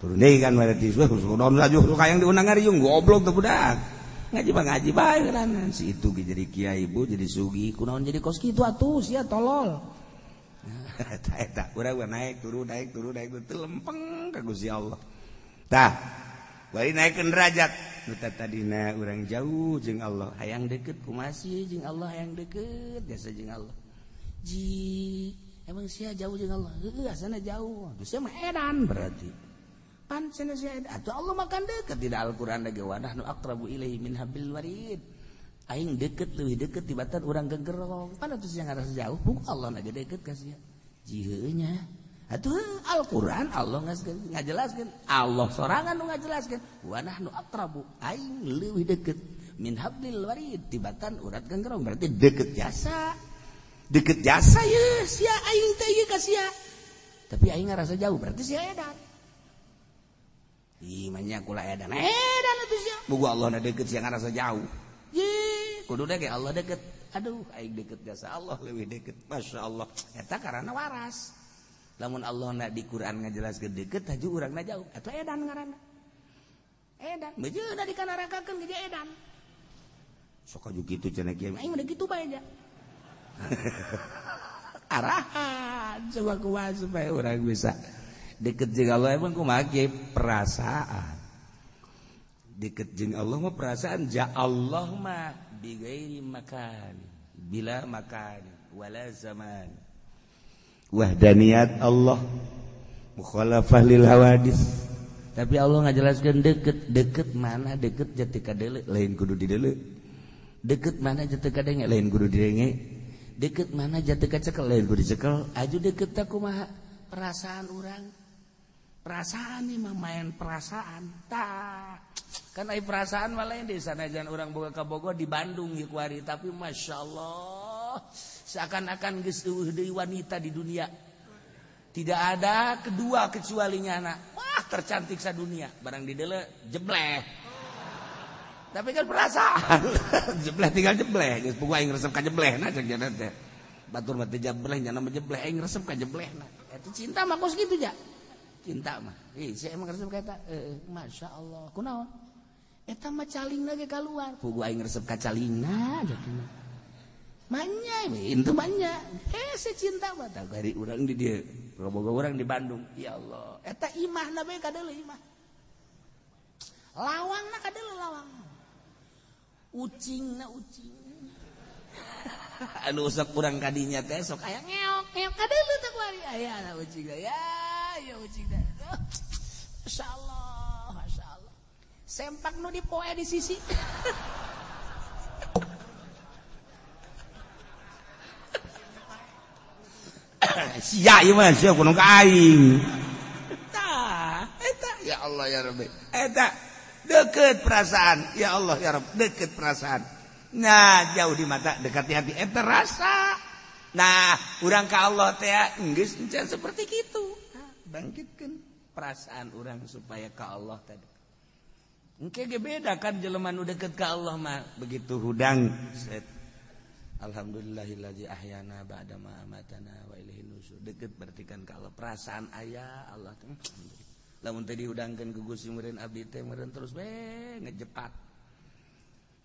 sudah saja hayang diundang ngariung goblok teh budak ngaji bae ngaranna si itu ge jadi kiai ibu jadi sugi kunaon jadi kos kitu atuh sia tolol eta urang naik turun teu lempeng ka Gusti Allah tah bari naikeun derajat nu tadina urang jauh jeung Allah hayang deukeut kumaha sih jeung Allah hayang deukeut biasa jeung Allah ji emang sia jauh jeung Allah heuh asana jauh sia mah edan berarti pan cenah sia edan atuh Allah mah kan deukeut di Al-Qur'an ge wa nahnu aqrabu ilaihi min hablil warid aing deukeut leuwih deukeut tibatan urang gegerong pan atuh sia ngarasa jauh pung Allah na ge deukeut ka sia jiheunya atuh Al-Qur'an Allah ngajelaskeun Allah sorangan nu ngajelaskeun wa nahnu aqrabu aing leuwih deukeut min hablil warid tibatan urat ganggerong berarti deukeut jasa ye sia aing teh ieu ka sia tapi aing ngarasa jauh berarti sia edan ih manya kula edan atuh sia boga Allah na deukeut sia ngarasa jauh ye kudu ge Allah deukeut aduh aing deukeut jasa Allah leuwih deukeut masyaallah eta karana waras lamun Allah na di Quran ngajelaskeun deukeut haju urangna jauh atuh edan ngaranna edan bejeuna dikanarakakeun ge edan sok aju kitu cenah kieu aing udah kitu bae aja arahan coba kumaha supaya urang bisa deukeut jeung Allah emang kumaha ge perasaan deukeut jeung Allah mah perasaan ja Allah mah bi ghairi makan bila makan wala zaman. Wahdaniyat Allah mukhalafah lil hawadis. Tapi Allah ngajelaskeun deket mana deket jati ka deuleu lain kudu di deuleu. Deket mana jati ka denge lain kudu di denge. Deket mana jati ka cekel lain kudu dicekel. Aju deket teh kumaha perasaan urang. Perasaan nih mah main perasaan. Tah. Kan ai perasaan mah lain di sanajan urang boga ka Bogor di Bandung ieu kuari tapi masyaallah seakan-akan geus eueuh deui wanita di dunia. Tidak ada kedua kecualinya anak. Wah, tercantik sadunia. Barang di deuleu jebleh. Tapi kan perasaan. Jebleh tinggal jebleh. Geus puguh aing resep ka jeblehna cek jana teh. Batur mah teh jebleh nya mah jebleh aing resep ka jeblehna. Eta cinta mah kos kitu ja. Cinta mah. Saya emang resep ka eta. Masyaallah. Kunaon? Eta mah calingna ge kaluar. Puguh aing resep ka calingna jekna. Manya itu manya. Secinta mah tah gari urang di dieu. Boga urang di Bandung. Ya Allah. Eta imahna bae ka deuleu imah. Lawangna ka deuleu lawang. Ucingna ucing. Anu usap urang kadinya teh sok aya ngeok-ngeok ka deuleu teh kuari. Aya ucingna. Ya ucingna. Masyaallah, masyaallah. Sempak nu dipoe di sisi. Sia ieu mah sia kudu ka aing. Eta ya Allah ya Rabbi. Eta deket perasaan. Ya Allah ya Rabbi, deket perasaan. Nah, jauh di mata, dekat di hati. Eta rasa. Nah, urang ka Allah teh geus encan seperti kitu. Bangkitkeun perasaan urang supaya ka Allah tadi. Engke ge beda kan jelema nu deket ka Allah mah begitu hudang. Alhamdulillahillazi ahyana ba'da ma amatana wa ilaihi nusyur. Deket berarti kan ka Allah perasaan aya Allah teh. Lamun teh dihudangkeun ku Gusti meureun abdi teh meureun terus ngejepat.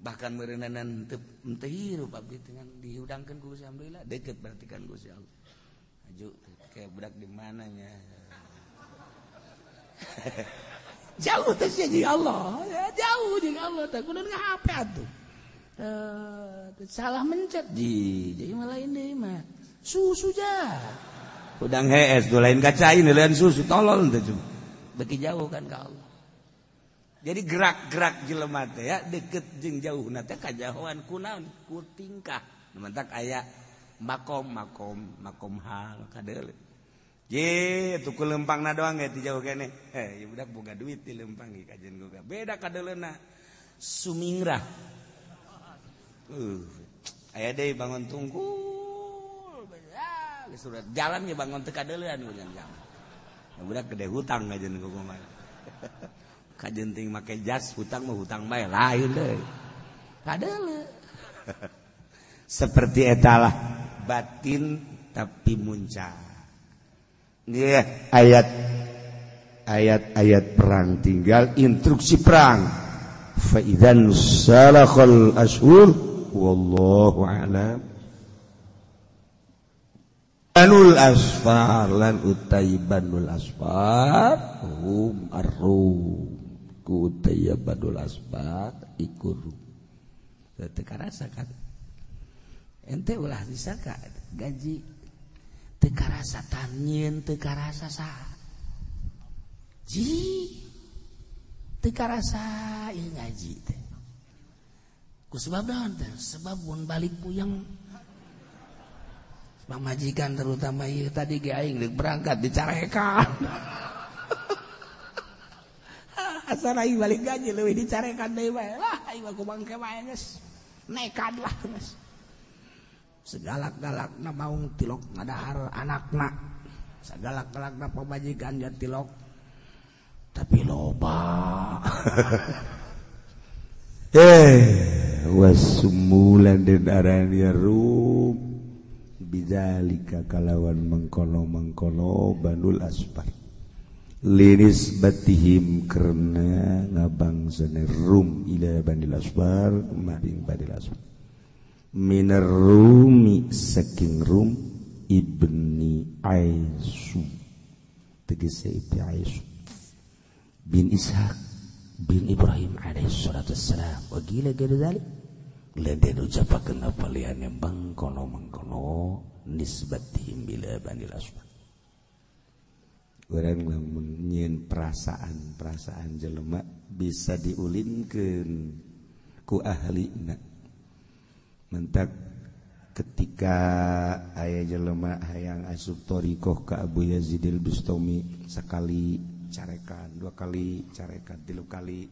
Bahkan meureunanan teu hirup abdi teh dihudangkeun ku Gusti alhamdulillah deket berarti kan Gusti Allah. Aju kayak budak di mananya. Jauh teh jeung Allah, jauh jeung Allah teh kudu ngahape atuh. Salah mencet jadi mah lain deui mah susu ja udang hees do lain kacain lain susu tolol teh cuma beki jauh kan ka Allah. Jadi gerak-gerak jelema teh ya deket jeung jauhna teh kajauhan kunaon ku tingkah mentak aya makom hal kadeuleu je tuh ku lempangna doang ge ti jauh keneh ieu budak boga duit ti lempang ge kajen gua beda kadeuleuna sumingrah. Aya deui bangun tungkul. Surat jalan ge bangun teu kadeuleuan ku jalan. Ya budak gede hutang ngajeun ku mah. Kajeun ting make jas hutang mah hutang bae lain deui. Kadeuleu. Seperti etalah batin tapi muncak. Nggih ayat perang tinggal instruksi perang. Fa idzan salakhal ashhur wallahu a'lam. Banul asfar lan utai banul asfar hum arrum ku utai banul asfar ikur teu karasa kan ente ulah disaka gaji teu karasa tanyeun teu karasa saha ji teu karasa ieu ngaji teh ku sebab naon teh sebab mun balik puyeng pamajikan terutama ieu tadi ge aing deuk berangkat dicarekan asal aing balik gaji leuwih dicarekan deui bae lah aing mah kumangke wae geus nekat lah geus segalak-galakna maung tilok ngadahar anakna sagalak-galakna pamajikan nya tilok tapi loba wasumulan den arania rum bidzalika kalawan mengkono banul asfar linis batihim karena ngabangsana rum ila banil asfar maring banil asfar minar rumi saking rum ibni aisu tegese ibni aisu bin ishaq bin Ibrahim alaihi salatu wassalam wa gila gada dzalik leden ucapakeun apaliannya bangkono mangkono nisbatihim bila banil asfar. Urang lamun nyieun perasaan jelema bisa diulinkeun ku ahlina. Mentak ketika aya jelema hayang asup thariqah ka Abu Yazid al-Bustami sekali carekan, 2 kali carekan, 3 kali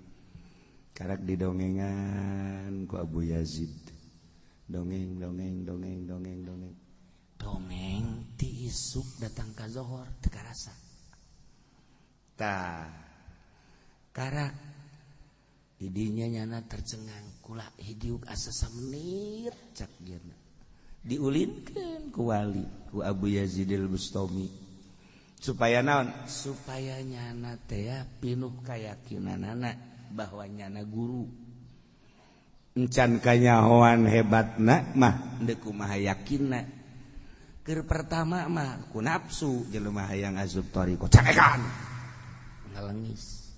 karak didongengan ku Abu Yazid. Dongeng ti isuk datang ka zohor teu karasa. Tah karak hidinya nyana tercengang kula hidiuk asa samenit cak geuna. Diulinkeun ku wali ku Abu Yazid al-Bustami supaya naon? Supaya nyana teh pinuh kayakinanana bahwa nyana guru. Encan kanyahoan hebatna mah deuk kumaha yakinna. Keur pertama mah ku nafsu jelema hayang asup thariqah carekan. Ngalengis.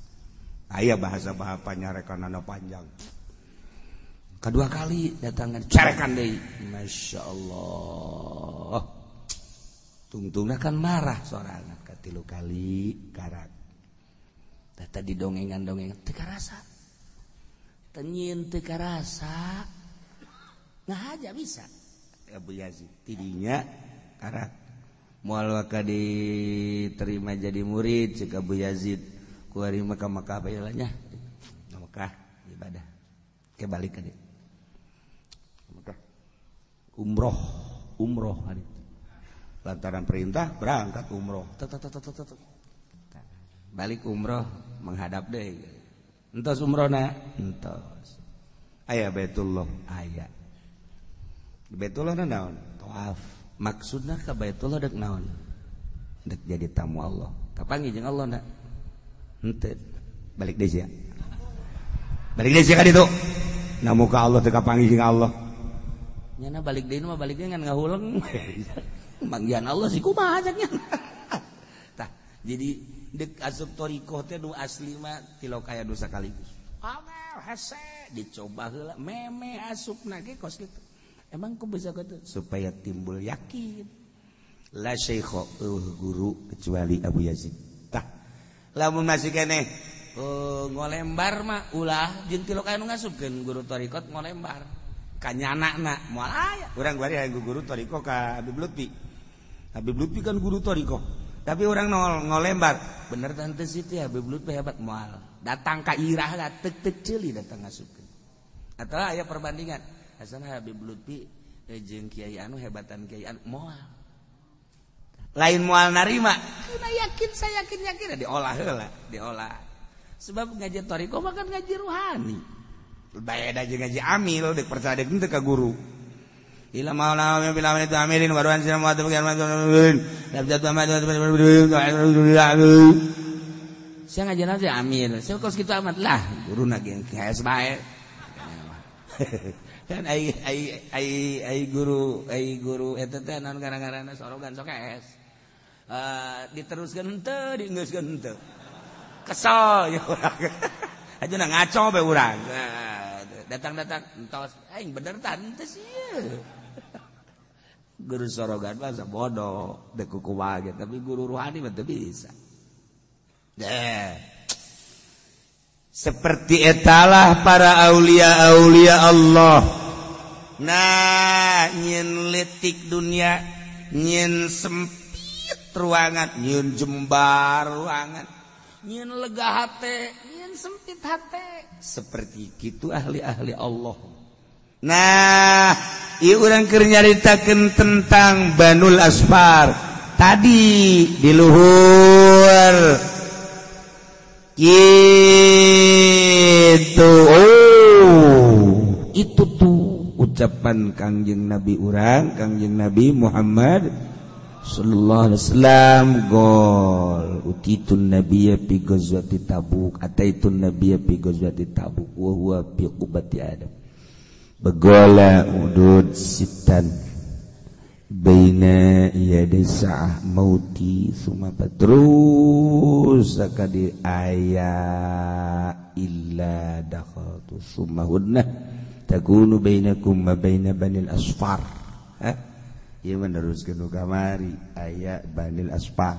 Aya bahasa-bahasa nyarekanana panjang. Kedua kali datangan carekan deui. Masya Allah. Tungtungna kan marah sorangan. Katilu kali karak. Tadi dongengan teu karasa. Tenyin teu karasa. Ngahaja bisa. Abu Yazid tidinya karak. Moal waka diterima jadi murid cek Abu Yazid. Ku ari Mekah bae nya. Mekah ibadah. Ke balik ka dieu. Mekah. Umroh hari. Lantaran perintah berangkat umroh. Balik umroh menghadap deui. Entos umrohna, entos. Aya Baitullah, aya. Baitullah naon? Tawaf. Maksudna ka Baitullah dek naon? Dek jadi tamu Allah. Kapangi jeung Allah na? Henteu. Balik deui sia. Balik deui sia ka ditu. Na muka Allah teu kapangi jeung Allah. Nyana balik deui mah balik deui ngan ngahuleng. Manggian Allah sih kumaha nya. Tah, jadi dek asup thariqah teh nu asli mah tilu kaya dosa sekaligus. Angel hese dicoba heula meme asupna ge kos kitu. Emang ku bisa kitu supaya timbul yakin. La syaikha guru kecuali Abu Yazid. Tah, lamun masih keneh ngolembar mah ulah jeung tilu kaya nu ngasupkeun guru thariqah ngolembar. Kanyanana moal aya. Urang bari hayang guru thariqah ka Habib Lutfi. Habib Lutfi kan guru thariqah. Tapi orang ngolembar bener tante situ ya Habib Lutfi hebat moal datang ka irah lah tek ceuli datang ngasupkeun atau aya perbandingan asana Habib Lutfi jeung kiai anu hebatan kiai anu moal lain moal narima kana yakin saya yakin diolah heula diolah sebab ngaji thariqah mah kan ngaji rohani beda jeung ngaji amil deuk percaya deuk teu ka guru ila maula min bilaman itu amirin waruan sina muat bagian manun nabjat ma sia ngajana teh amir sia kos kitu amat lah guruna ge geus bae kan ai guru eta teh naon gara-garana sorogan sok es diteruskeun henteu dienggeuskeun henteu kesel ya urang ajeuna ngaco bae urang datang entos aing bener tan teh sia guru sorogan mah bodoh dek kumaha ge tapi guru rohani mah teu bisa. Seperti etalah para aulia Allah. Nah, nyin letik dunia, nyin sempit ruangan, nyin jembar ruangan, nyin lega hate, nyin sempit hate. Seperti itu ahli-ahli Allah. Nah, ieu urang keur nyaritakeun tentang Banul Asfar. Tadi di luhur gitu. Itu tuh ucapan Kangjeng Nabi urang, Kangjeng Nabi Muhammad sallallahu alaihi wasallam gol utitun nabiyya fi ghazwati Tabuk ataitun nabiyya fi ghazwati Tabuk wa huwa fi qubati Adam. Begola udud sitan baina yadi sa'ah mauti summa terus sakadi aya illa dakhatu summa hunna takunu bainakum wa baina banil asfar. Ieu meneruskeun kamari aya banil asfar.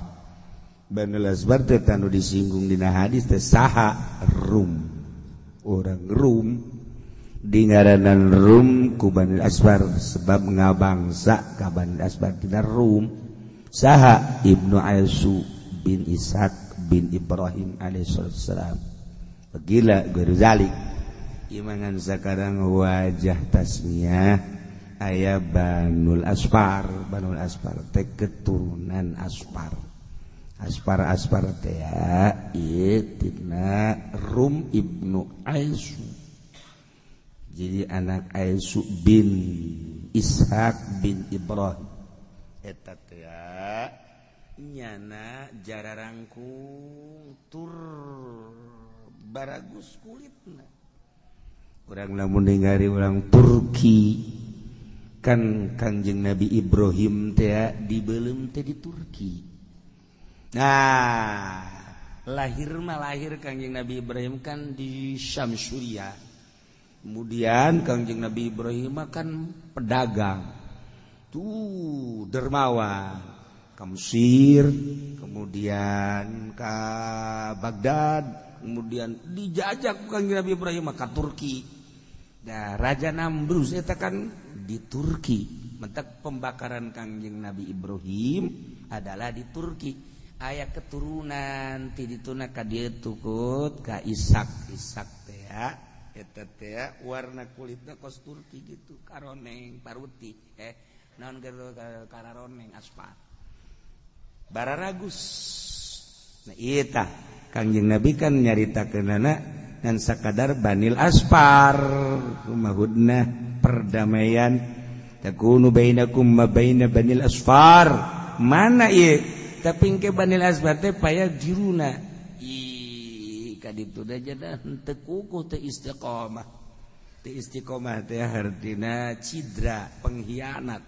Banil asfar teh tanu disinggung dina hadis teh saha Rum. Orang Rum dingaranan Rum ku banil asfar sebab ngabangsa ka banil asfar tina Rum. Saha Ibnu Aisu bin Ishaq bin Ibrahim alaihissalam. Begila Ghazali imangan sekarang wajah tasmiyah aya Banul Asfar. Banul Asfar teh keturunan Asfar. Asfar teh ieu tina Rum Ibnu Aisu. Jadi anak Aisu bin Ishaq bin Ibrahim eta teh nyana jararangkung tur baragus kulitna. Urang lamun ningali urang Turki kan Kangjeng Nabi Ibrahim teh dibeuleum teh di Turki. Nah, lahir Kangjeng Nabi Ibrahim kan di Syam Suriah. Kemudian Kangjeng Nabi Ibrahim kan pedagang. Tuh dermawan. Ke Mesir, kemudian ke Baghdad, kemudian dijajak Kangjeng Nabi Ibrahim ke Turki. Nah, Raja Nambrus eta kan di Turki. Mentak pembakaran Kangjeng Nabi Ibrahim adalah di Turki. Aya keturunan ti dituna ka dieu tukut ka Ishak teh eta teh warna kulitna kos Turki gitu, karoneng paruti naon kararoneng asfar. Bararagus. Nah eta Kangjeng Nabi kan nyaritakeunana dan sakadar Banil Asfar rumahudna perdamaian takunu bainakum wa baina Banil Asfar. Mana ieu? Tapi engke Banil Asfar teh paya jiruna. Kaditu da jada henteu kukuh teu istiqomah. Teu istiqomah teh artina cidra, pengkhianat.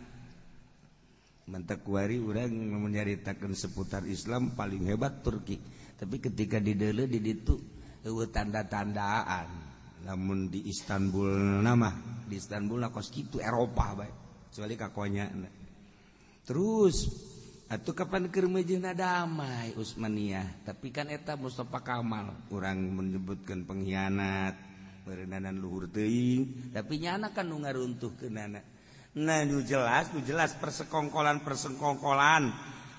Mentak wari urang menyaritakeun seputar Islam paling hebat Turki. Tapi ketika di deuleu di ditu eueuh tanda-tandaan. Namun di Istanbul di Istanbul kos kitu Eropa bae. Kecuali ka konyana. Terus atuh kapan keur meujeuhna damai Utsmaniyah. Tapi kan eta Mustafa Kamal urang menyebutkeun pengkhianat, beureunanan luhur teuing, tapi nyana kan nu ngaruntuhkeunana. Nah, nu jelas persekongkolan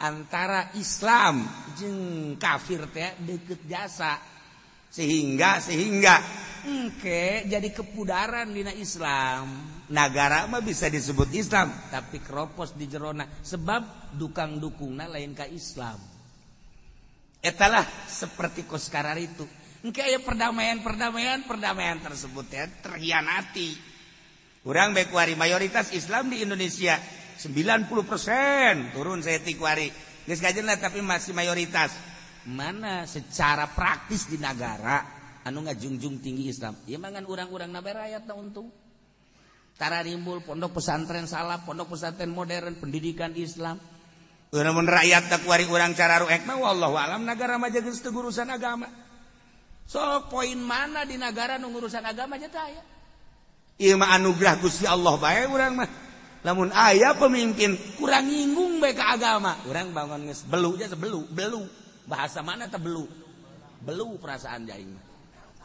antara Islam jeung kafir teh deukeut jasa sehingga engke jadi kepudaran dina Islam. Nagara mah bisa disebut Islam tapi keropos di jerona sebab dukang-dukungna lain ka Islam. Etalah seperti koskarar itu. Engke aya perdamaian tersebut ya terhianati. Urang bae kuari mayoritas Islam di Indonesia 90% turun saya ti kuari. Geus kajenna tapi masih mayoritas. Mana secara praktis di negara anu ngajungjung tinggi Islam. Ieu mangan urang-urang na bae rakyatna untung. Tara rimbul pondok pesantren salaf, pondok pesantren modern, pendidikan Islam. Mun rakyat tak kuari urang cara ruek mah wallahu alam negara mah geus teu urusan agama. So poin mana di negara nu ngurusan agama nya teh aya. Ieu mah anugerah Gusti Allah bae urang mah. Lamun aya pemimpin kurang nyinggung bae ka agama, urang bangun geus belu nya sebelu. Bahasa mana teh belu? Belu perasaan aing mah.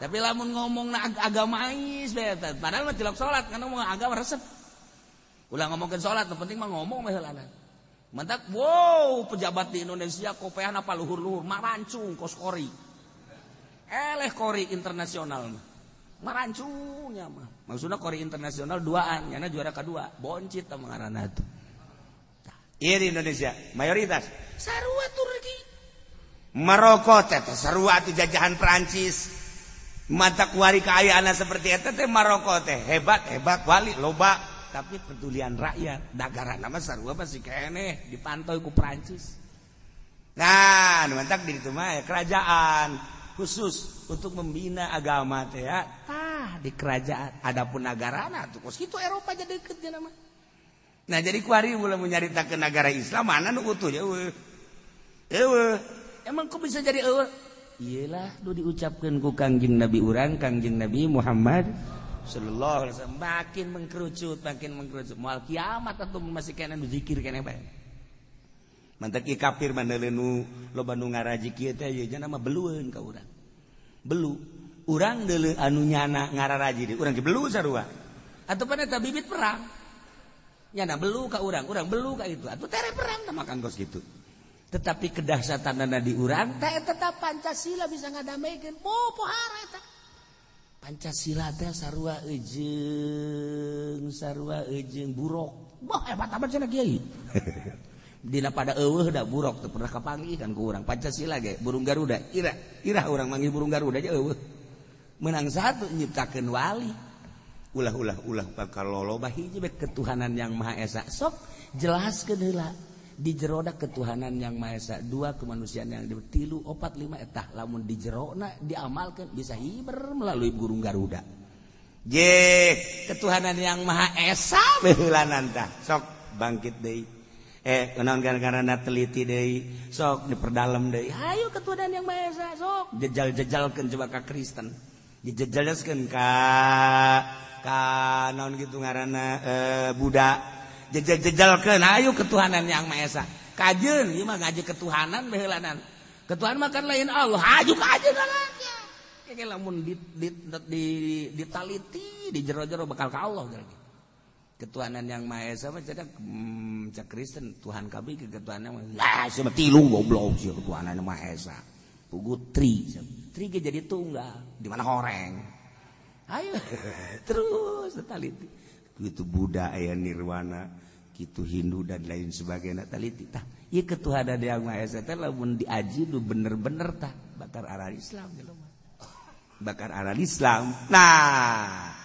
Tapi lamun ngomongna agamais bae teh, padahal mah tilok salat kan ngomong agama resep. Ulah ngomongkeun salat, nu penting mah ngomong bae heulana. Mantak wow pejabat di Indonesia kopehan apa luhur-luhur marancung kos kori. Eleh kori internasional mah. Marancungnya mah. Maksudnya kori internasional duaan, nyana juara kedua. Boncit tah ngaranna tuh. Ieu di Indonesia mayoritas sarua Turki. Maroko teh sarua atuh jajahan Prancis. Mata kuari kaayaana seperti eta teh Maroko teh hebat wali loba, tapi pedulian rakyat negara nama sarua masih keneh dipantau ku Prancis. Nah, nu mantak di ditu mah kerajaan khusus untuk membina agama teh ya. Di kerajaan adapun negarana tuh kos kitu Eropa aja deukeut nya mah. Nah, jadi kuari mulai menyaritakeun negara Islam mana nu utuh ya eueuh. Emang kok bisa jadi eueuh? Iyalah nu diucapkeun ku Kangjeng Nabi urang Kangjeng Nabi Muhammad sallallahu alaihi wasallam makin mengkerucut moal kiamat atuh masih kena nu zikir keneh bae mantek ieu kafir mandeuleun nu loba nu ngaraji kieu teh ieu nya mah belueun ka urang belu urang deuleu anu nyana ngararaji deui urang ge belu sarua atuh pan eta bibit perang nyana belu ka urang belu ka itu atuh tere perang tah makan kos kitu tetapi kedahsyatanna di urang teh tetap Pancasila bisa ngadamekeun pohara eta Pancasila teh sarua ejeung burok boh hebat amat cenah kiai dina pada eueuh da burok teu pernah kapanggih kan ku urang Pancasila ge burung Garuda irah urang manggil burung Garuda aja eueuh menang satu nyiptakeun wali ulah kalau loba hiji ketuhanan yang Maha Esa sok jelaskeun heula di jeroda ketuhanan yang Maha Esa dua kemanusiaan yang tilu opat lima etah lamun di jerona diamalkan bisa hiber melalui burung Garuda ketuhanan yang Maha Esa beheulanan tah sok bangkit deui naon gara-gara teliti deui sok diperdalam deui hayu ketuhanan yang Maha Esa sok jejal-jejalkeun coba ka Kristen dijejalkeun ka naon gitu ngaranna Buddha jejalkeun hayu ketuhanan yang Maha Esa kajeun ieu mah ngaji ketuhanan beheulanan ketuhanan mah kan lain Allah hayu kajeun anaknya kayak lamun ditaliti di jero-jero bakal ka Allah gitu ketuhanan yang Maha Esa mah cedak cak Kristen Tuhan kabeh ketuhanan mah lah sia tilu goblok sia ketuhanan yang Maha Esa pugu tri ge jadi tunggal di mana horeng ayo terus taliti gitu Buddha aya nirwana gitu Hindu dan lain sebagainya taliti tah ieu ketuhanan yang Maha Esa teh lamun diaji nu bener-bener tah bakar arah Islam jelema bakar arah Islam nah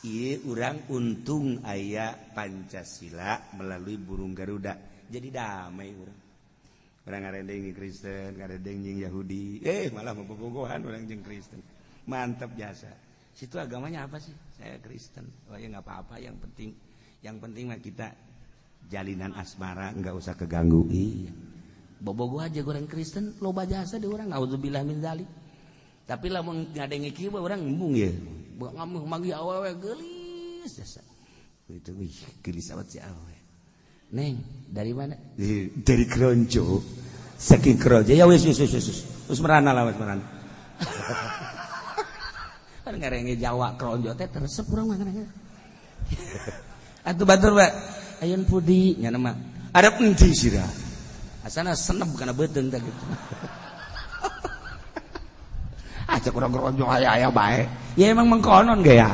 ieu urang untung aya Pancasila melalui burung Garuda jadi damai urang ngarendeng Kristen ngarendeng jeung Yahudi malah bobogohan urang jeung Kristen mantap jasa situ agamanya apa sih saya Kristen oh ya nggak apa-apa yang penting mah kita jalinan asmara nggak usah keganggu iya bobogoh aja orang Kristen loba jasa di orang naudzubillah min dzalik tapi lamun ngadengi kieu urang embung ya ngamuh magi awewe geulis jasa itu geulis awet si awewe neng dari mana dari Kronjo saking Kronjo ya wis merana lah wis merana kan ngarenge Jawa Kronjo teh teresep urang mah kana atuh batur bae ayeun pudi nya mah ada enti sira asana senep kana beuteung teh gitu cek urang Kronjo aya bae ya emang mengkonon ge ya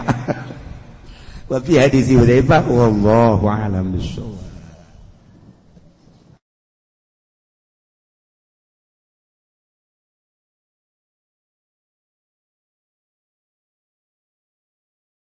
wa fi hadis Hudzaifah wallahu a'lam bissawab